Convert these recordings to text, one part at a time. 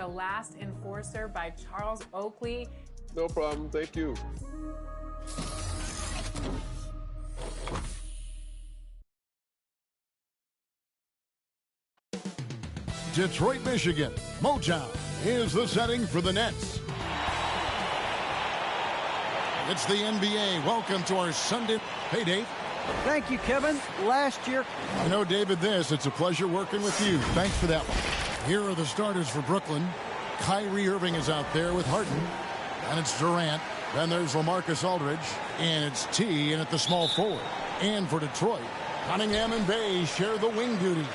The Last Enforcer by Charles Oakley. No problem. Thank you. Detroit, Michigan. Motown is the setting for the Nets. It's the NBA. Welcome to our Sunday. Hey, Dave. Thank you, Kevin. Last year. You know, David, it's a pleasure working with you. Thanks for that one. Here are the starters for Brooklyn. Kyrie Irving is out there with Harden. And it's Durant. Then there's LaMarcus Aldridge. And it's T in at the small forward. And for Detroit, Cunningham and Bay share the wing duty.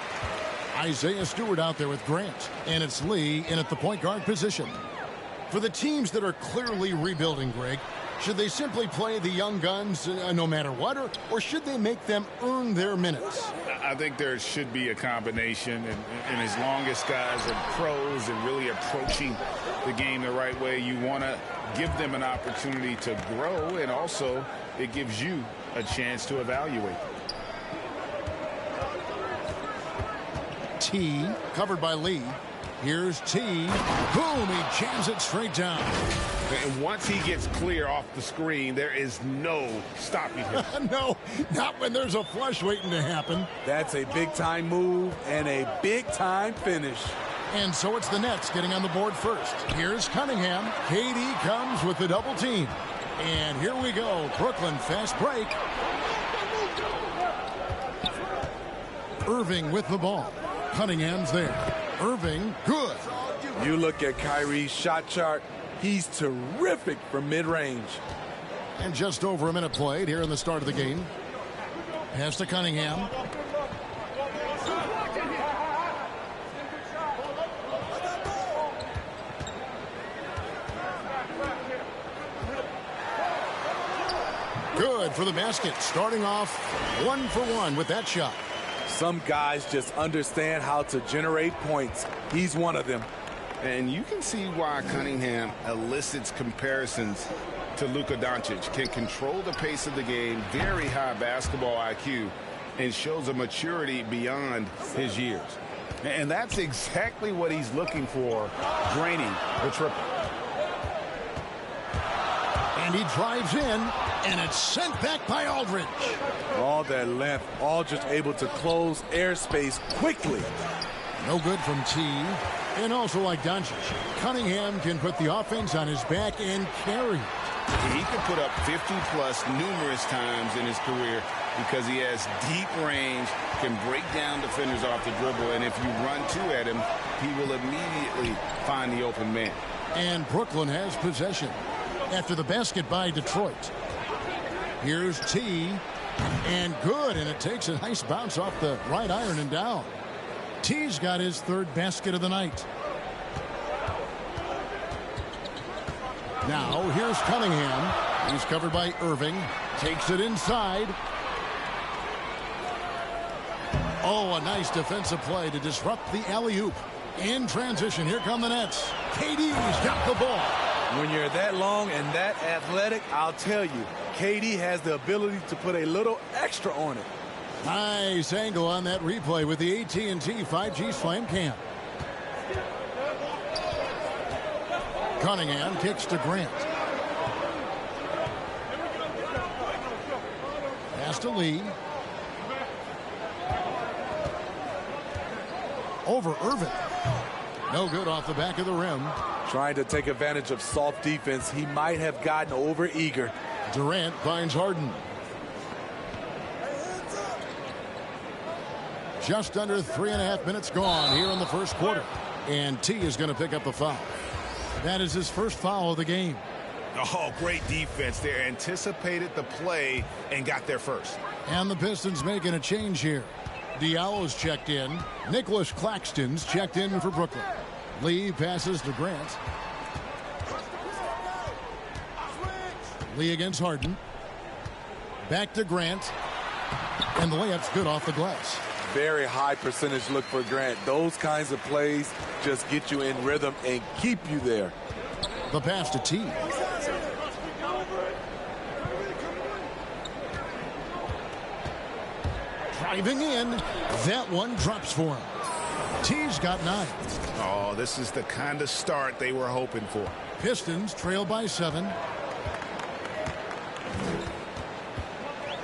Isaiah Stewart out there with Grant. And it's Lee in at the point guard position. For the teams that are clearly rebuilding, Greg, should they simply play the young guns no matter what, or should they make them earn their minutes? I think there should be a combination, and as long as guys are pros and really approaching the game the right way, you want to give them an opportunity to grow, and also it gives you a chance to evaluate. T, covered by Lee. Here's T. Boom, he jams it straight down. And once he gets clear off the screen, there is no stopping him. No, not when there's a flush waiting to happen. That's a big-time move and a big-time finish. And so it's the Nets getting on the board first. Here's Cunningham. KD comes with the double team. And here we go. Brooklyn fast break. Irving with the ball. Cunningham's there. Irving, good. You look at Kyrie's shot chart. He's terrific from mid-range. And just over a minute played here in the start of the game. Pass to Cunningham. Good for the basket. Starting off 1 for 1 with that shot. Some guys just understand how to generate points. He's one of them. And you can see why Cunningham elicits comparisons to Luka Doncic. Can control the pace of the game, very high basketball IQ, and shows a maturity beyond his years. And that's exactly what he's looking for, draining the triple. And he drives in, and it's sent back by Aldridge. All that length, Aldridge able to close airspace quickly. No good from T. And also like Doncic, Cunningham can put the offense on his back and carry. He can put up 50-plus numerous times in his career because he has deep range, can break down defenders off the dribble, and if you run two at him, he will immediately find the open man. And Brooklyn has possession after the basket by Detroit. Here's T. And good, and it takes a nice bounce off the right iron and down. T's got his third basket of the night. Now, here's Cunningham. He's covered by Irving. Takes it inside. Oh, a nice defensive play to disrupt the alley-oop. In transition, here come the Nets. KD's got the ball. When you're that long and that athletic, I'll tell you, KD has the ability to put a little extra on it. Nice angle on that replay with the AT&T 5G Slam Cam. Cunningham kicks to Grant. Pass to Lee. Over Irving. No good off the back of the rim. Trying to take advantage of soft defense. He might have gotten over eager. Durant finds Harden. Just under 3.5 minutes gone here in the first quarter. And T is going to pick up a foul. That is his first foul of the game. Oh, great defense there. Anticipated the play and got there first. And the Pistons making a change here. Diallo's checked in. Nicholas Claxton's checked in for Brooklyn. Lee passes to Grant. Lee against Harden. Back to Grant. And the layup's good off the glass. Very high percentage look for Grant. Those kinds of plays just get you in rhythm and keep you there. The pass to T. Driving in. That one drops for him. T's got 9. Oh, this is the kind of start they were hoping for. Pistons trail by 7.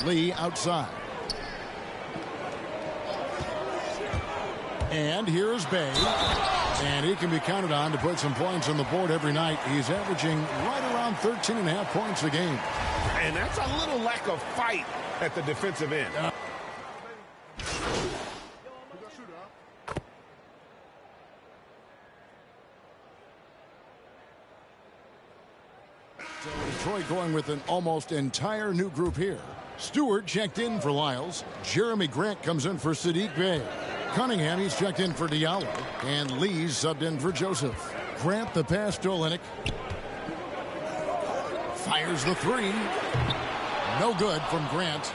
Lee outside. And here's Bay. And he can be counted on to put some points on the board every night. He's averaging right around 13.5 points a game. And that's a little lack of fight at the defensive end. So Detroit going with an almost entire new group here. Stewart checked in for Lyles. Jeremy Grant comes in for Sadiq Bey. Cunningham, he's checked in for Diallo. And Lee's subbed in for Joseph. Grant the pass to Olynyk. Fires the 3. No good from Grant.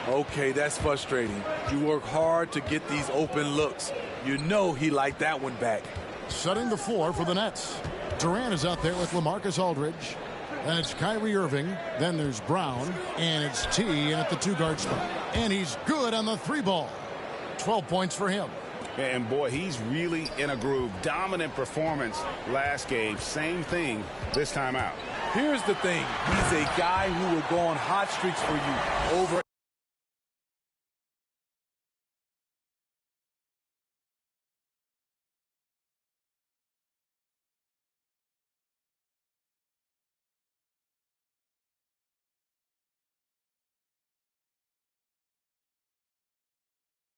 Okay, that's frustrating. You work hard to get these open looks. You know he liked that one back. Setting the floor for the Nets. Durant is out there with LaMarcus Aldridge. And it's Kyrie Irving. Then there's Brown. And it's T in at the 2-guard spot. And he's good on the 3-ball. 12 points for him. And boy, he's really in a groove. Dominant performance last game. Same thing this time out. Here's the thing. He's a guy who will go on hot streaks for you over.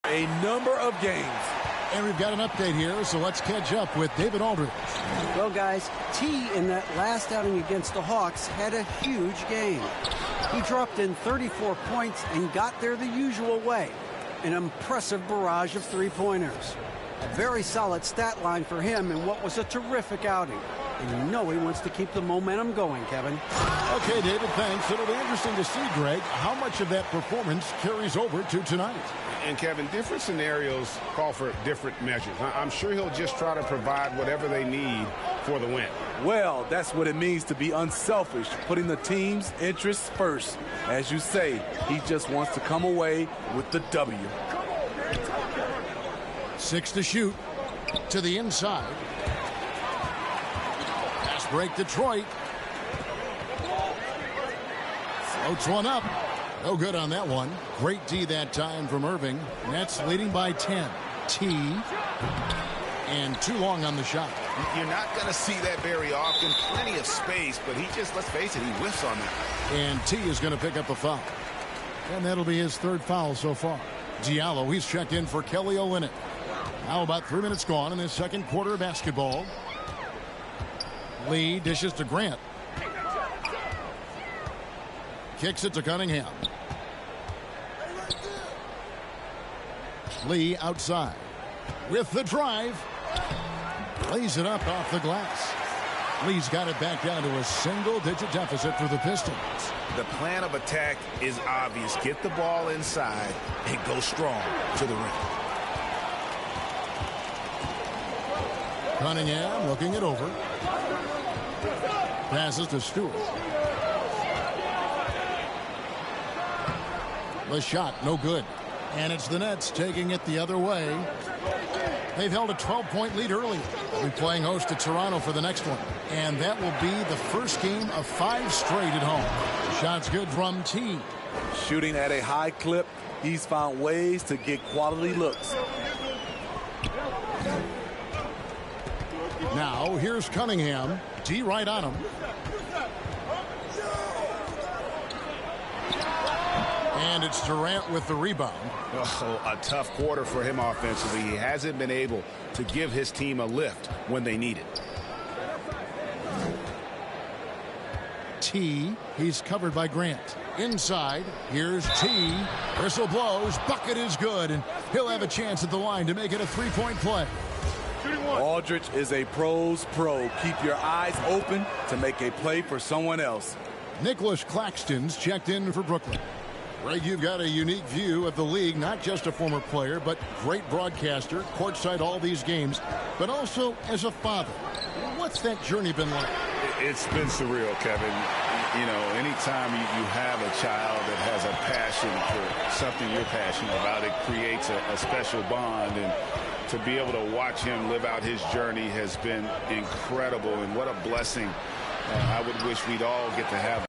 A number of games. And we've got an update here, so let's catch up with David Aldridge. Well, guys, T in that last outing against the Hawks had a huge game. He dropped in 34 points and got there the usual way. An impressive barrage of 3-pointers. A very solid stat line for him in what was a terrific outing. And you know he wants to keep the momentum going, Kevin. Okay, David, thanks. It'll be interesting to see, Greg, how much of that performance carries over to tonight. And, Kevin, different scenarios call for different measures. I'm sure he'll just try to provide whatever they need for the win. Well, that's what it means to be unselfish, putting the team's interests first. As you say, he just wants to come away with the W. 6 to shoot. To the inside. Pass break Detroit. Floats one up. No good on that one. Great D that time from Irving. Nets leading by 10. T. And too long on the shot. You're not going to see that very often. Plenty of space, but he just, let's face it, he whiffs on that. And T is going to pick up the foul. And that'll be his 3rd foul so far. Diallo, he's checked in for Kelly Olynyk. Now about 3 minutes gone in this second quarter of basketball. Lee dishes to Grant. Kicks it to Cunningham. Lee outside. With the drive. Lays it up off the glass. Lee's got it back down to a single-digit deficit for the Pistons. The plan of attack is obvious. Get the ball inside and go strong to the rim. Cunningham looking it over. Passes to Stewart. The shot, no good. And it's the Nets taking it the other way. They've held a 12-point lead early. They'll be playing host to Toronto for the next one. And that will be the first game of 5 straight at home. Shot's good from T. Shooting at a high clip, he's found ways to get quality looks. Now, here's Cunningham. D right on him. And it's Durant with the rebound. Oh, a tough quarter for him offensively. He hasn't been able to give his team a lift when they need it. T. He's covered by Grant. Inside, here's T. Whistle blows. Bucket is good. And he'll have a chance at the line to make it a 3-point play. Aldridge is a pro's pro. Keep your eyes open to make a play for someone else. Nicholas Claxton's checked in for Brooklyn. Greg, you've got a unique view of the league, not just a former player, but great broadcaster, courtside all these games, but also as a father. What's that journey been like? It's been surreal, Kevin. You know, anytime you have a child that has a passion for something you're passionate about, it creates a special bond. And to be able to watch him live out his journey has been incredible, and what a blessing. I would wish we'd all get to have.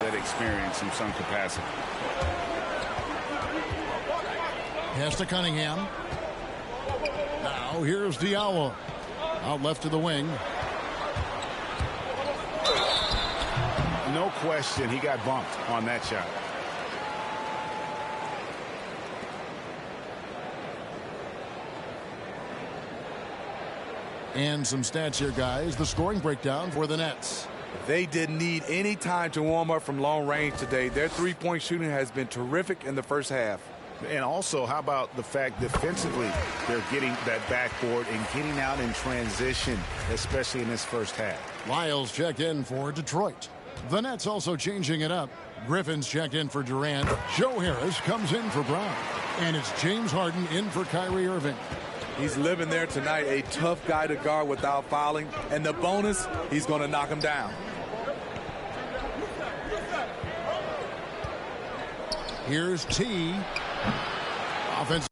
That experience in some capacity. Pass to Cunningham. Now here's Diallo. Out left to the wing. No question, he got bumped on that shot. And some stats here, guys. The scoring breakdown for the Nets. They didn't need any time to warm up from long range today. Their three-point shooting has been terrific in the first half. And also, how about the fact defensively they're getting that backboard and getting out in transition, especially in this first half. Lyles checked in for Detroit. The Nets also changing it up. Griffin's checked in for Durant. Joe Harris comes in for Brown. And it's James Harden in for Kyrie Irving. He's living there tonight, a tough guy to guard without fouling. And the bonus, he's going to knock him down. Here's T. Offense.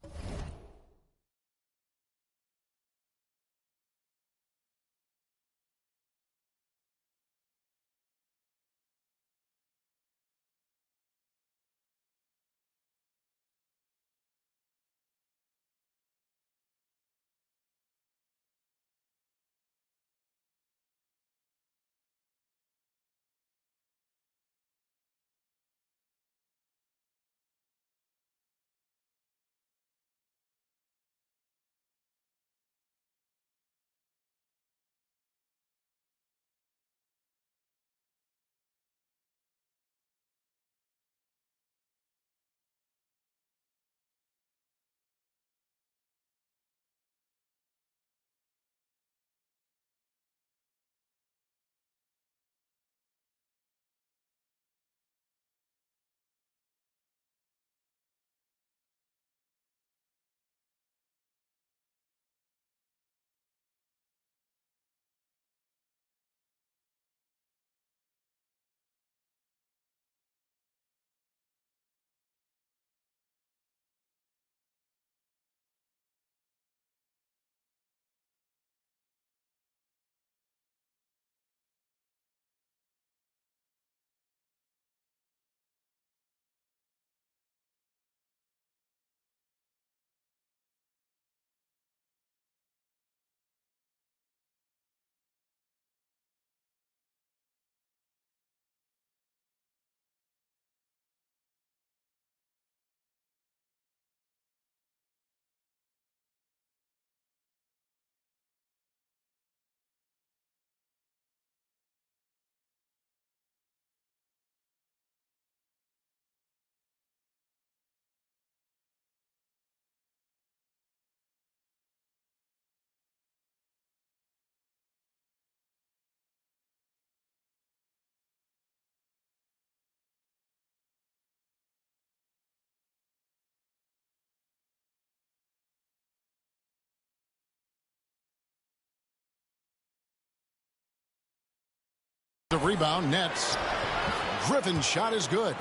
rebound, Nets. Griffin's shot is good.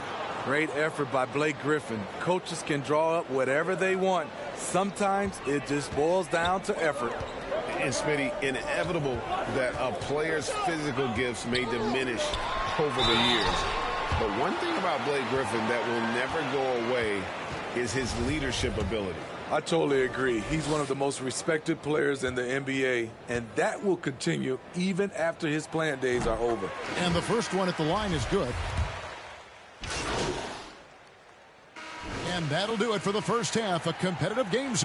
Great effort by Blake Griffin. Coaches can draw up whatever they want. Sometimes it just boils down to effort. And Smitty, inevitable that a player's physical gifts may diminish over the years. But one thing about Blake Griffin that will never go away is his leadership ability. I totally agree. He's one of the most respected players in the NBA, and that will continue even after his playing days are over. And the first one at the line is good. And that'll do it for the first half. A competitive game.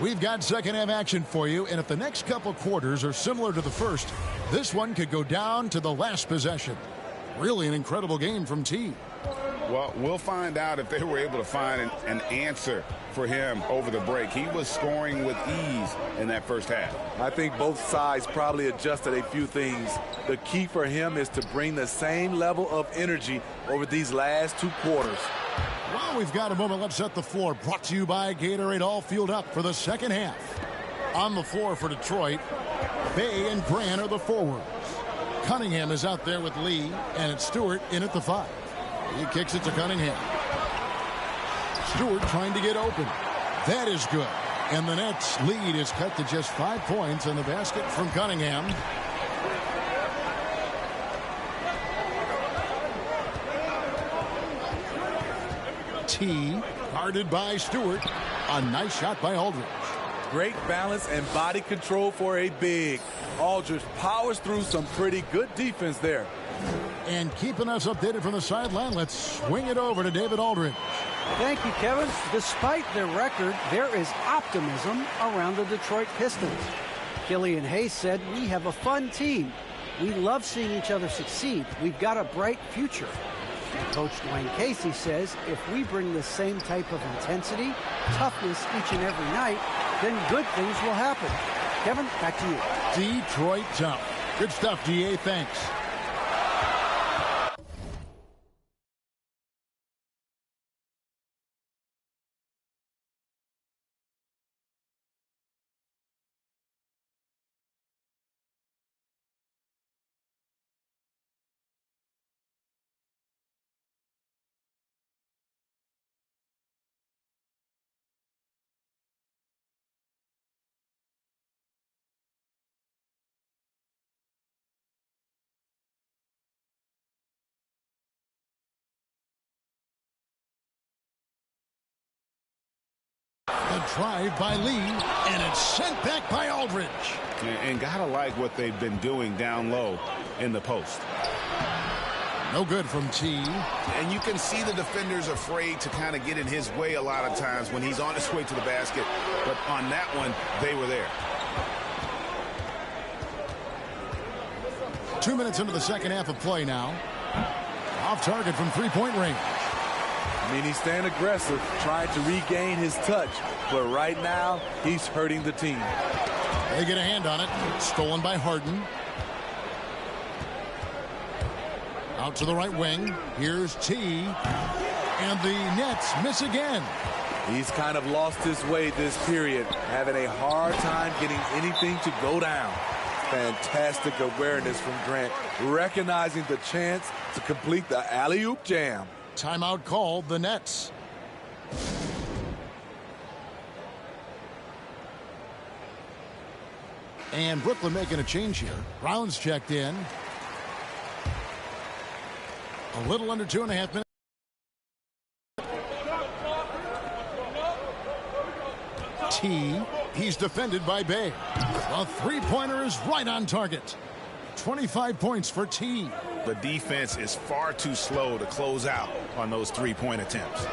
We've got second half action for you, and if the next couple quarters are similar to the first, this one could go down to the last possession. Really an incredible game from T. Well, we'll find out if they were able to find an answer for him over the break. He was scoring with ease in that first half. I think both sides probably adjusted a few things. The key for him is to bring the same level of energy over these last two quarters. Well, we've got a moment. Let's set the floor. Brought to you by Gatorade, all fueled up for the second half. On the floor for Detroit, Bay and Grant are the forwards. Cunningham is out there with Lee, and it's Stewart in at the 5. He kicks it to Cunningham. Stewart trying to get open. That is good. And the Nets lead is cut to just 5 points in the basket from Cunningham. T guarded by Stewart. A nice shot by Aldridge. Great balance and body control for a big. Aldridge powers through some pretty good defense there. And keeping us updated from the sideline, let's swing it over to David Aldridge. Thank you, Kevin. Despite their record, there is optimism around the Detroit Pistons. Killian Hayes said, "We have a fun team. We love seeing each other succeed. We've got a bright future." Coach Dwayne Casey says, if we bring the same type of intensity, toughness each and every night, then good things will happen. Kevin, back to you. Detroit tough. Good stuff, DA. Thanks. The drive by Lee, and it's sent back by Aldridge. And gotta like what they've been doing down low in the post. No good from T. And you can see the defenders afraid to kind of get in his way a lot of times when he's on his way to the basket. But on that one, they were there. 2 minutes into the second half of play now. Off target from three-point range. I mean, he's staying aggressive, trying to regain his touch. But right now, he's hurting the team. They get a hand on it. Stolen by Harden. Out to the right wing. Here's T. And the Nets miss again. He's kind of lost his way this period, having a hard time getting anything to go down. Fantastic awareness from Grant, recognizing the chance to complete the alley-oop jam. Timeout called, the Nets. And Brooklyn making a change here. Brown's checked in. A little under 2.5 minutes. T. He's defended by Bay. The three-pointer is right on target. 25 points for T. The defense is far too slow to close out on those three-point attempts.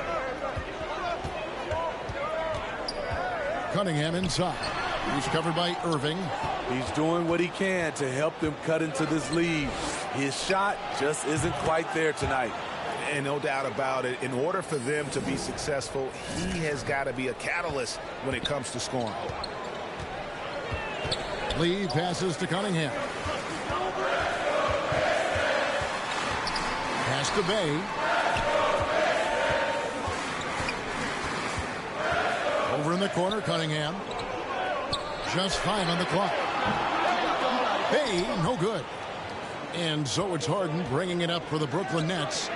Cunningham inside. He's covered by Irving. He's doing what he can to help them cut into this lead. His shot just isn't quite there tonight. And no doubt about it, in order for them to be successful, he has got to be a catalyst when it comes to scoring. Lee passes to Cunningham. Pass to Bay. Over in the corner, Cunningham. Just 5 on the clock. Bay, no good. And so it's Harden bringing it up for the Brooklyn Nets.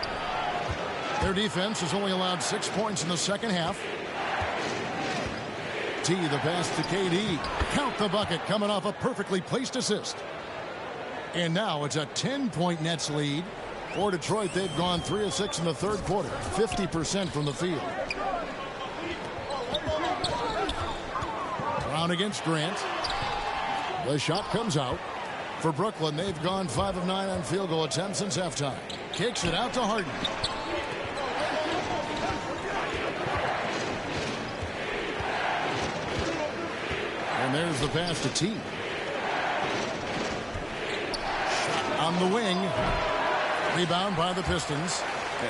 Their defense has only allowed 6 points in the second half. T, the pass to KD. Count the bucket, coming off a perfectly placed assist. And now it's a 10-point Nets lead. For Detroit, they've gone 3 of 6 in the third quarter. 50% from the field. Brown against Grant. The shot comes out. For Brooklyn, they've gone 5 of 9 on field goal attempts since halftime. Kicks it out to Harden. And there's the pass to T. Shot on the wing. Rebound by the Pistons.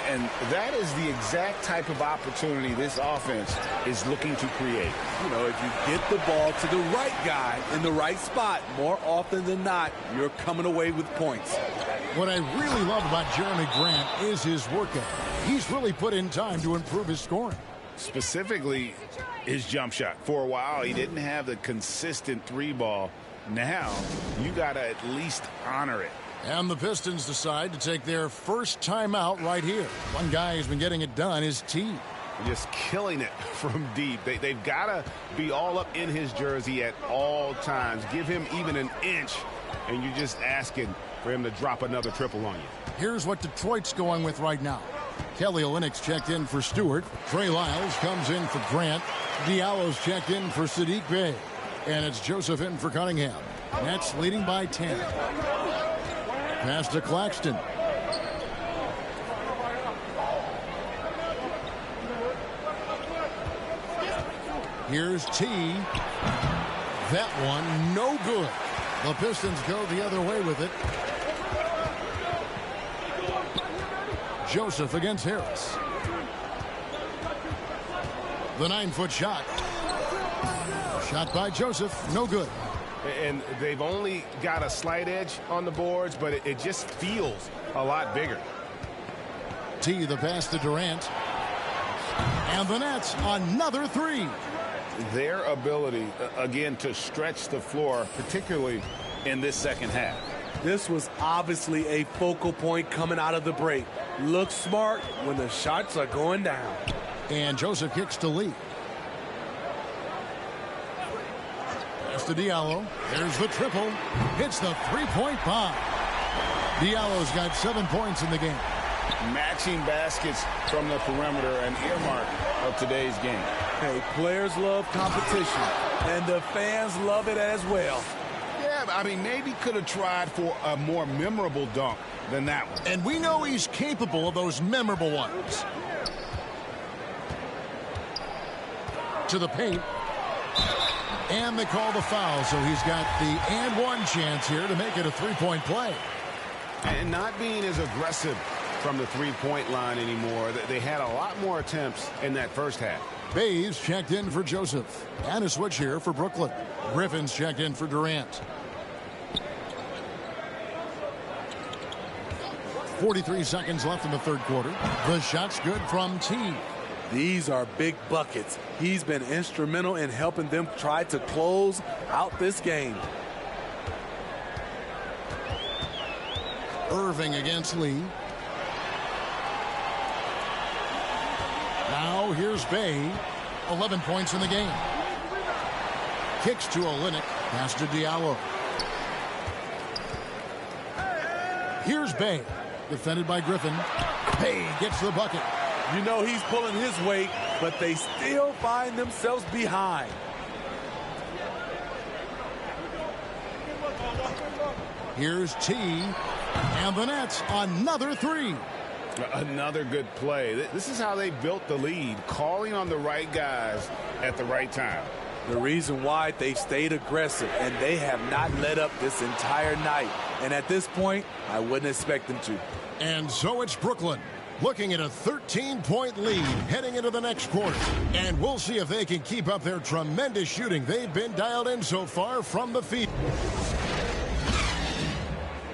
And that is the exact type of opportunity this offense is looking to create. You know, if you get the ball to the right guy in the right spot, more often than not, you're coming away with points. What I really love about Jeremy Grant is his work ethic. He's really put in time to improve his scoring. Specifically, his jump shot. For a while, he didn't have the consistent 3-ball. Now, you got to at least honor it. And the Pistons decide to take their first timeout right here. One guy who's been getting it done is T. Just killing it from deep. They've got to be all up in his jersey at all times. Give him even an inch, and you're just asking for him to drop another triple on you. Here's what Detroit's going with right now. Kelly Olynyk's checked in for Stewart. Trey Lyles comes in for Grant. Diallo's checked in for Sadiq Bey. And it's Joseph in for Cunningham. Nets leading by 10. Pass to Claxton. Here's T. That one, no good. The Pistons go the other way with it. Joseph against Harris. The 9-foot shot. Shot by Joseph, no good. And they've only got a slight edge on the boards, but it just feels a lot bigger. T, the pass to Durant. And the Nets, another 3. Their ability, again, to stretch the floor, particularly in this second half. This was obviously a focal point coming out of the break. Look smart when the shots are going down. And Joseph kicks to Lee. To Diallo. There's the triple. Hits the 3-point bomb. Diallo's got 7 points in the game. Matching baskets from the perimeter, an earmark of today's game. Hey, players love competition, and the fans love it as well. Yeah, I mean, maybe could have tried for a more memorable dunk than that one. And we know he's capable of those memorable ones. To the paint. And they call the foul, so he's got the and one chance here to make it a 3-point play. And not being as aggressive from the 3-point line anymore. They had a lot more attempts in that first half. Bayes checked in for Joseph. And a switch here for Brooklyn. Griffin's checked in for Durant. 43 seconds left in the third quarter. The shot's good from T. These are big buckets. He's been instrumental in helping them try to close out this game. Irving against Lee. Now here's Bay. 11 points in the game. Kicks to Olynyk. Pass to Diallo. Here's Bay. Defended by Griffin. Bay gets the bucket. You know he's pulling his weight, but they still find themselves behind. Here's T. And the Nets, another 3. Another good play. This is how they built the lead, calling on the right guys at the right time. The reason why, they've stayed aggressive, and they have not let up this entire night. And at this point, I wouldn't expect them to. And so it's Brooklyn looking at a 13-point lead heading into the next quarter. And we'll see if they can keep up their tremendous shooting they've been dialed in so far from the field.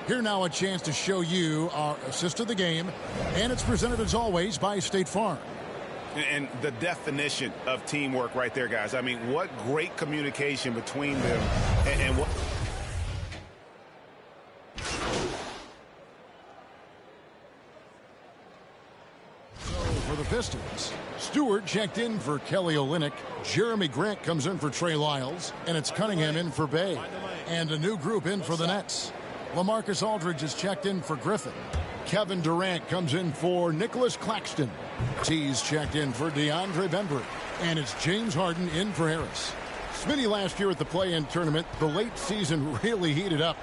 Here now a chance to show you our assist of the game. And it's presented as always by State Farm. And the definition of teamwork right there, guys. I mean, what great communication between them and what... For the Pistons, Stewart checked in for Kelly Olynyk. Jeremy Grant comes in for Trey Lyles. And it's Cunningham in for Bay. And a new group in for the Nets. LaMarcus Aldridge is checked in for Griffin. Kevin Durant comes in for Nicholas Claxton. T's checked in for DeAndre Bembry. And it's James Harden in for Harris. Smitty, last year at the play-in tournament, the late season really heated up.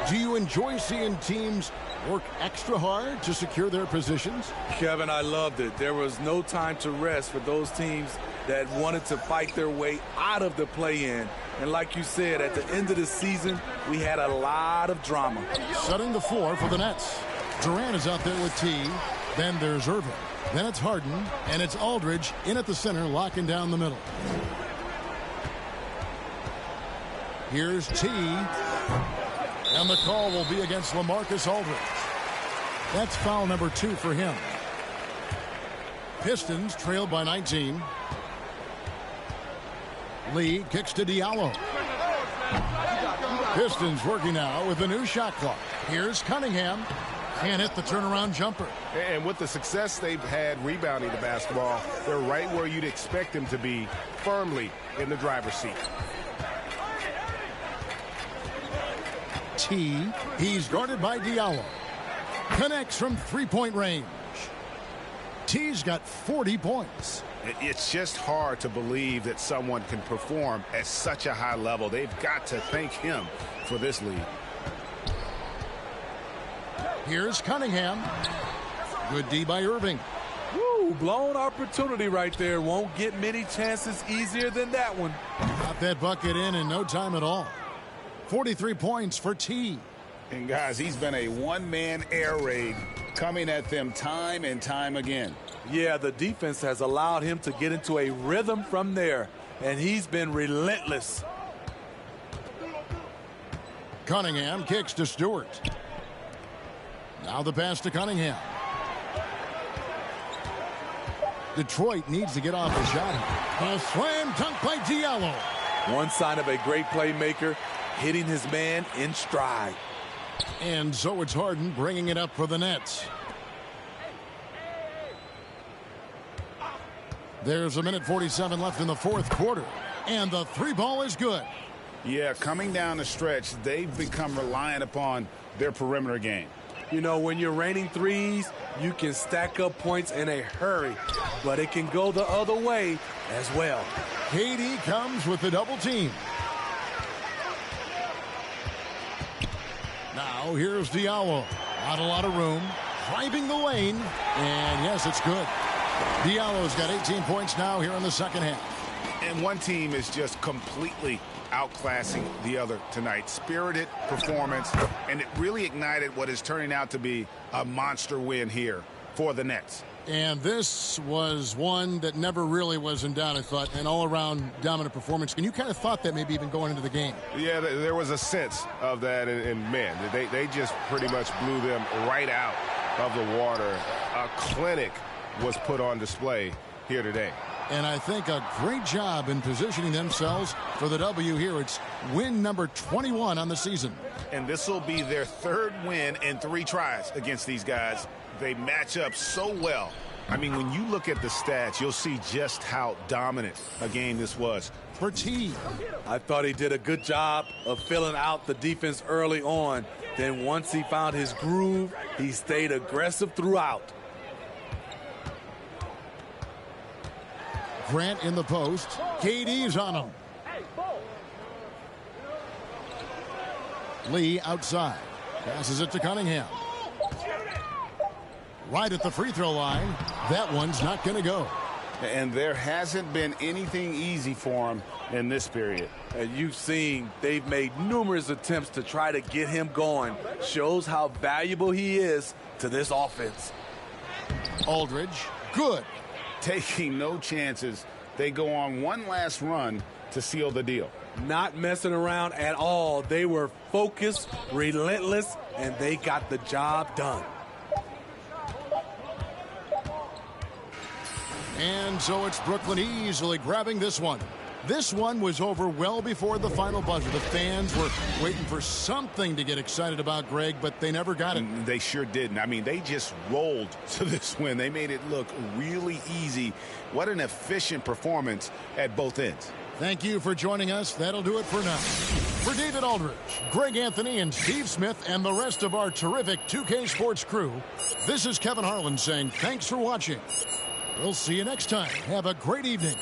Do you enjoy seeing teams work extra hard to secure their positions? Kevin, I loved it. There was no time to rest for those teams that wanted to fight their way out of the play-in. And like you said, at the end of the season, we had a lot of drama. Setting the floor for the Nets. Durant is out there with T. Then there's Irving. Then it's Harden. And it's Aldridge in at the center, locking down the middle. Here's T. And the call will be against LaMarcus Aldridge. That's foul number 2 for him. Pistons trailed by 19. Lee kicks to Diallo. Pistons working now with a new shot clock. Here's Cunningham. Can't hit the turnaround jumper. And with the success they've had rebounding the basketball, they're right where you'd expect them to be, firmly in the driver's seat. T. He's guarded by Diallo. Connects from three-point range. T's got 40 points. It's just hard to believe that someone can perform at such a high level. They've got to thank him for this lead. Here's Cunningham. Good D by Irving. Woo, blown opportunity right there. Won't get many chances easier than that one. Got that bucket in no time at all. 43 points for T. And guys, he's been a one-man air raid coming at them time and time again. Yeah, the defense has allowed him to get into a rhythm from there, and he's been relentless. Cunningham kicks to Stewart. Now the pass to Cunningham. Detroit needs to get off the shot. A slam dunk by Diallo. One sign of a great playmaker, hitting his man in stride. And so it's Harden bringing it up for the Nets. There's a minute 47 left in the fourth quarter. And the three ball is good. Yeah, coming down the stretch, they've become reliant upon their perimeter game. You know, when you're raining threes, you can stack up points in a hurry, but it can go the other way as well. KD comes with the double team. Now here's Diallo. Not a lot of room. Driving the lane. And yes, it's good. Diallo's got 18 points now here in the second half. And one team is just completely outclassing the other tonight. Spirited performance, and it really ignited what is turning out to be a monster win here for the Nets. And this was one that never really was in doubt, I thought, an all-around dominant performance. And you kind of thought that maybe even going into the game. Yeah, there was a sense of that, and man, they just pretty much blew them right out of the water. A clinic was put on display here today. And I think a great job in positioning themselves for the W here. It's win number 21 on the season. And this will be their third win in 3 tries against these guys. They match up so well. I mean, when you look at the stats, you'll see just how dominant a game this was. For T. I thought he did a good job of filling out the defense early on. Then once he found his groove, he stayed aggressive throughout. Grant in the post. KD's on him. Lee outside. Passes it to Cunningham. Right at the free throw line. That one's not going to go. And there hasn't been anything easy for him in this period. And you've seen they've made numerous attempts to try to get him going. Shows how valuable he is to this offense. Aldridge, good. Taking no chances. They go on one last run to seal the deal. Not messing around at all. They were focused, relentless, and they got the job done. And so it's Brooklyn easily grabbing this one. This one was over well before the final buzzer. The fans were waiting for something to get excited about, Greg, but they never got it. They sure didn't. I mean, they just rolled to this win. They made it look really easy. What an efficient performance at both ends. Thank you for joining us. That'll do it for now. For David Aldridge, Greg Anthony, and Steve Smith, and the rest of our terrific 2K Sports crew, this is Kevin Harlan saying thanks for watching. We'll see you next time. Have a great evening.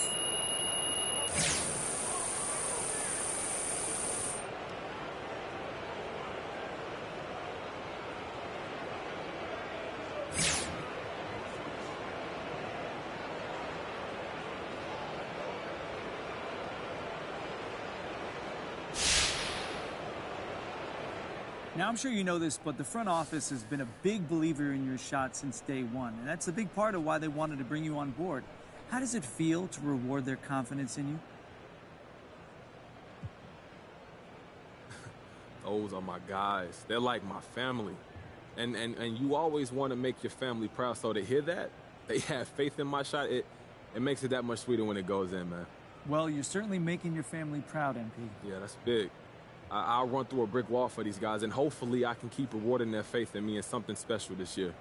Now, I'm sure you know this, but the front office has been a big believer in your shot since day one, and that's a big part of why they wanted to bring you on board. How does it feel to reward their confidence in you? Those are my guys. They're like my family. And you always want to make your family proud, so to hear that, they have faith in my shot, it makes it that much sweeter when it goes in, man. Well, you're certainly making your family proud, MP. Yeah, that's big. I'll run through a brick wall for these guys, and hopefully I can keep rewarding their faith in me in something special this year.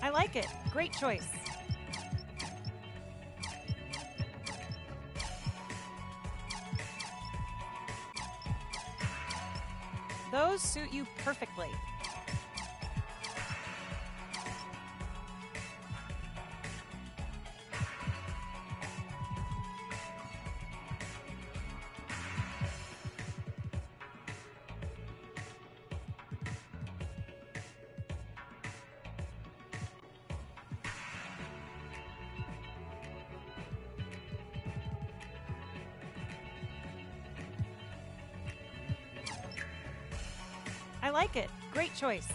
I like it. Great choice. Those suit you perfectly. I like it. Great choice.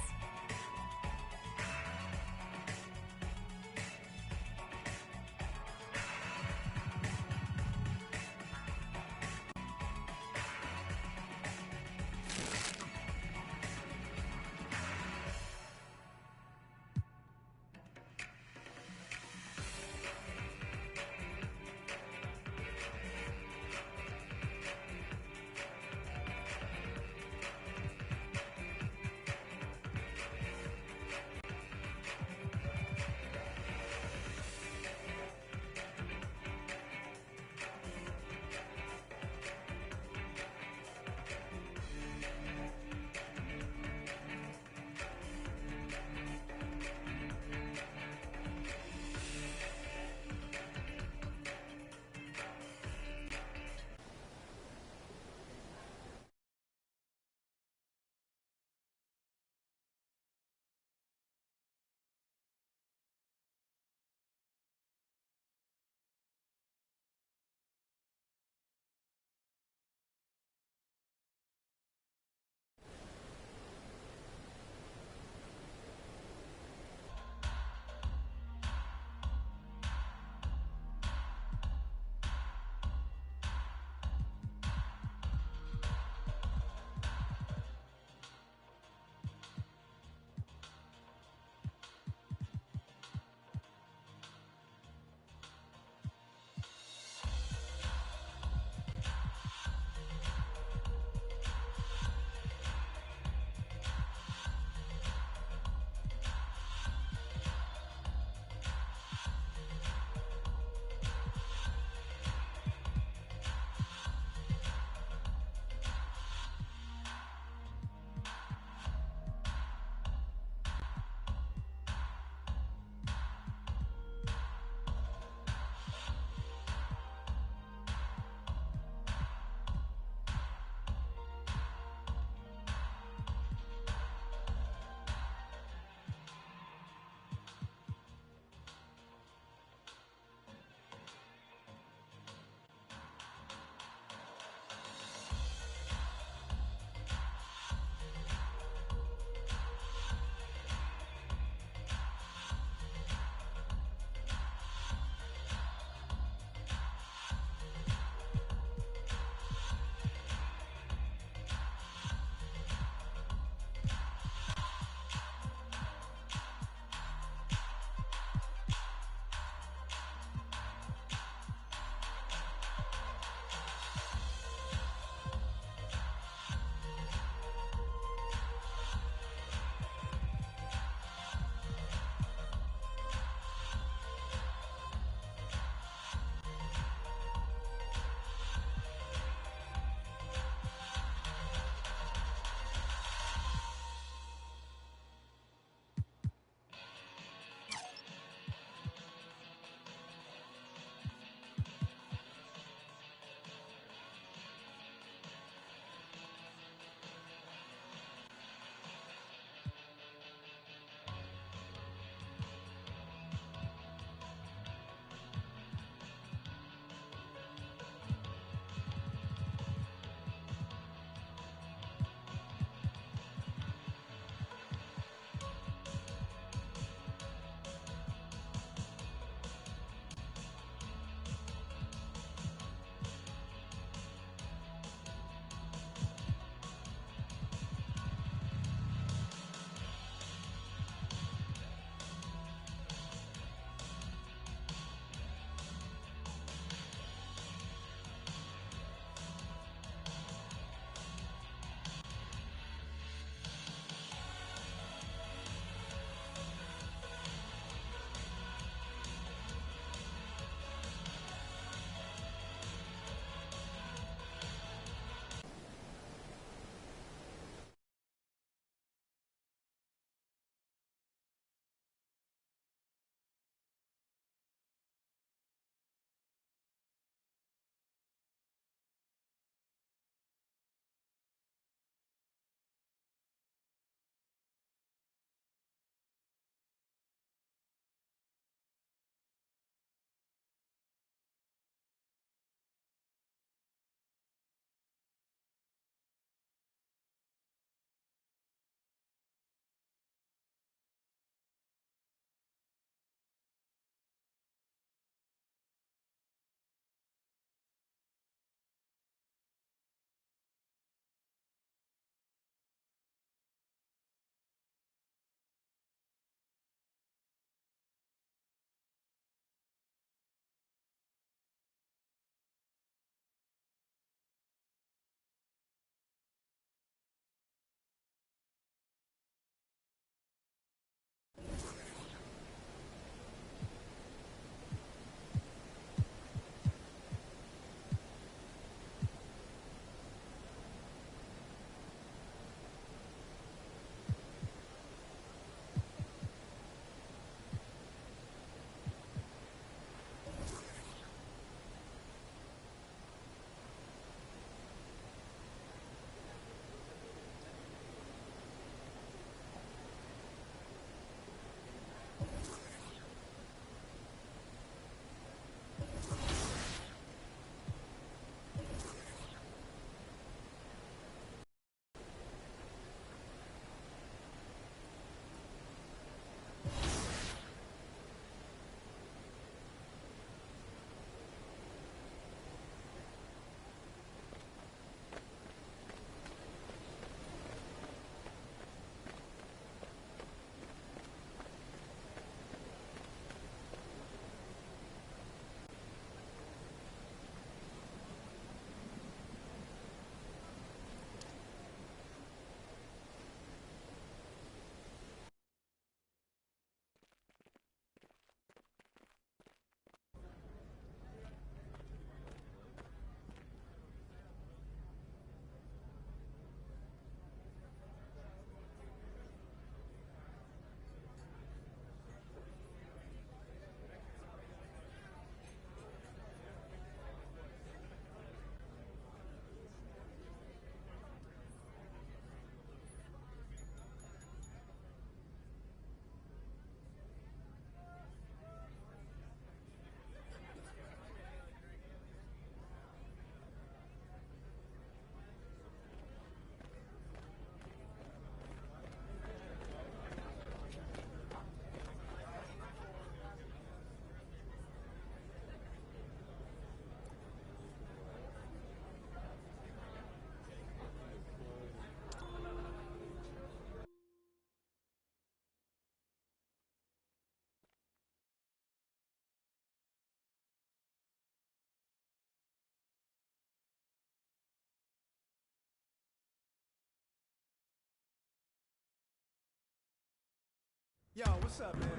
Yo, what's up, man?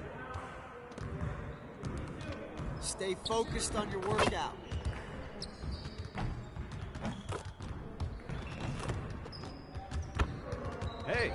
Stay focused on your workout. Hey,